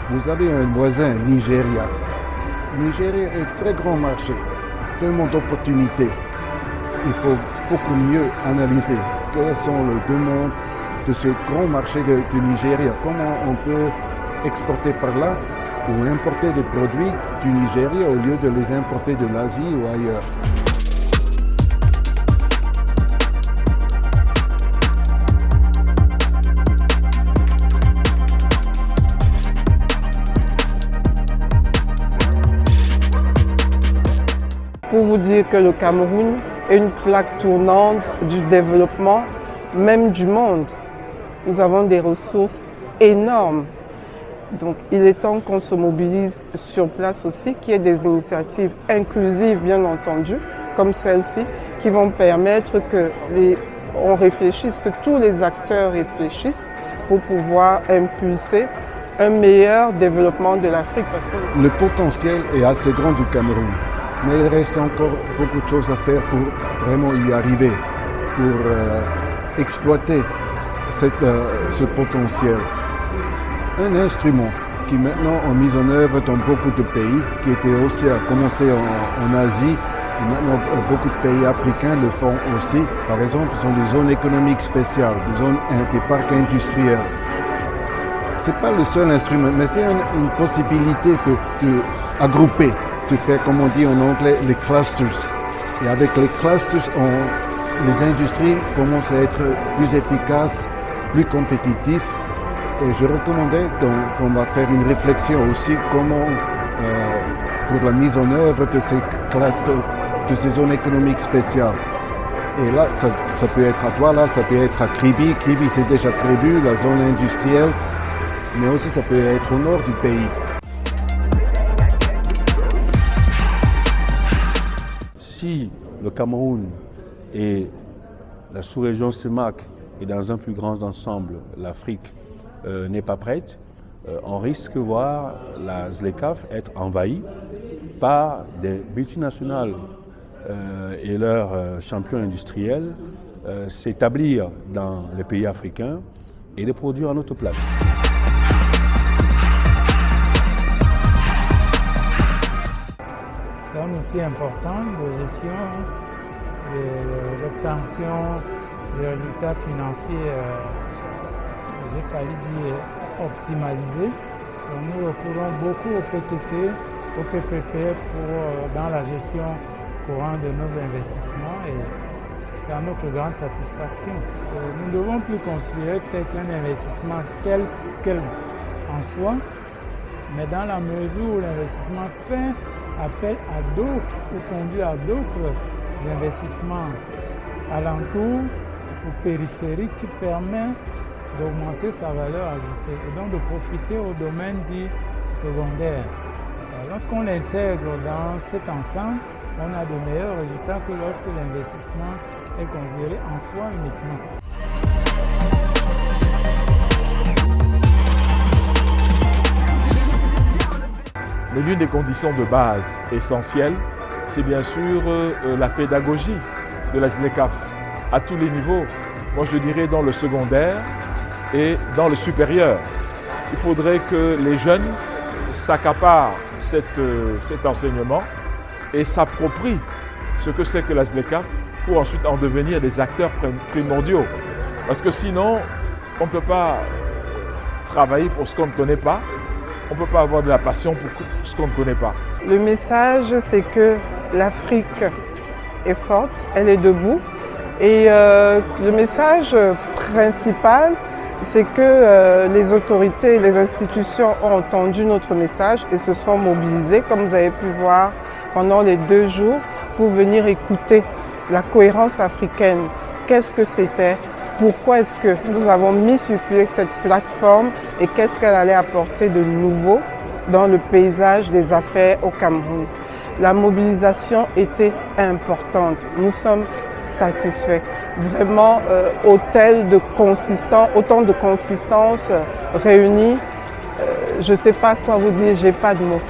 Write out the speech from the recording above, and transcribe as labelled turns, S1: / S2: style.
S1: Vous avez un voisin, Nigeria. Nigeria est un très grand marché, tellement d'opportunités. Il faut beaucoup mieux analyser quelles sont les demandes de ce grand marché de Nigeria. Comment on peut exporter par là ou importer des produits du Nigeria au lieu de les importer de l'Asie ou ailleurs.
S2: Pour vous dire que le Cameroun est une plaque tournante du développement, même du monde. Nous avons des ressources énormes. Donc il est temps qu'on se mobilise sur place aussi, qu'il y ait des initiatives inclusives, bien entendu, comme celle-ci, qui vont permettre on réfléchisse, que tous les acteurs réfléchissent pour pouvoir impulser un meilleur développement de l'Afrique.
S1: Le potentiel est assez grand du Cameroun. Mais il reste encore beaucoup de choses à faire pour vraiment y arriver, pour exploiter ce potentiel. Un instrument qui est maintenant en mise en œuvre dans beaucoup de pays, qui était aussi commencé en Asie, et maintenant beaucoup de pays africains le font aussi. Par exemple, ce sont des zones économiques spéciales, des parcs industriels. Ce n'est pas le seul instrument, mais c'est une possibilité de agrouper, de faire, comme on dit en anglais, les clusters. Et avec les clusters, les industries commencent à être plus efficaces, plus compétitifs. Et je recommandais qu'on va faire une réflexion aussi comment, pour la mise en œuvre de ces clusters, de ces zones économiques spéciales. Et là, ça peut être à Douala, ça peut être à Kribi. Kribi, c'est déjà prévu, la zone industrielle. Mais aussi, ça peut être au nord du pays.
S3: Si le Cameroun et la sous-région CEMAC et dans un plus grand ensemble, l'Afrique n'est pas prête, on risque de voir la ZLECAf être envahie par des multinationales et leurs champions industriels s'établir dans les pays africains et de produire à notre place.
S4: C'est un outil important de gestion de l'obtention des résultats financiers, j'ai failli dire optimalisés. Donc nous recourons beaucoup au PTT, au PPP dans la gestion courante de nos investissements et c'est à notre grande satisfaction. Nous ne devons plus considérer peut-être un investissement tel quel en soi, mais dans la mesure où l'investissement fait appel à d'autres ou conduit à d'autres investissements alentours ou périphériques qui permettent d'augmenter sa valeur ajoutée et donc de profiter au domaine dit secondaire. Lorsqu'on l'intègre dans cet ensemble, on a de meilleurs résultats que lorsque l'investissement est considéré en soi uniquement.
S5: Mais l'une des conditions de base essentielles, c'est bien sûr la pédagogie de la ZLECAf à tous les niveaux. Moi, je dirais dans le secondaire et dans le supérieur. Il faudrait que les jeunes s'accaparent cet enseignement et s'approprient ce que c'est que la ZLECAf pour ensuite en devenir des acteurs primordiaux. Parce que sinon, on ne peut pas travailler pour ce qu'on ne connaît pas. On ne peut pas avoir de la passion pour ce qu'on ne connaît pas.
S2: Le message, c'est que l'Afrique est forte, elle est debout. Et le message principal, c'est que les autorités, les institutions ont entendu notre message et se sont mobilisées, comme vous avez pu voir pendant les 2 jours, pour venir écouter la cohérence africaine. Qu'est-ce que c'était? Pourquoi est-ce que nous avons mis sur pied cette plateforme et qu'est-ce qu'elle allait apporter de nouveau dans le paysage des affaires au Cameroun? La mobilisation était importante. Nous sommes satisfaits. Vraiment, autant de consistance réunie. Je ne sais pas quoi vous dire, j'ai pas de mots.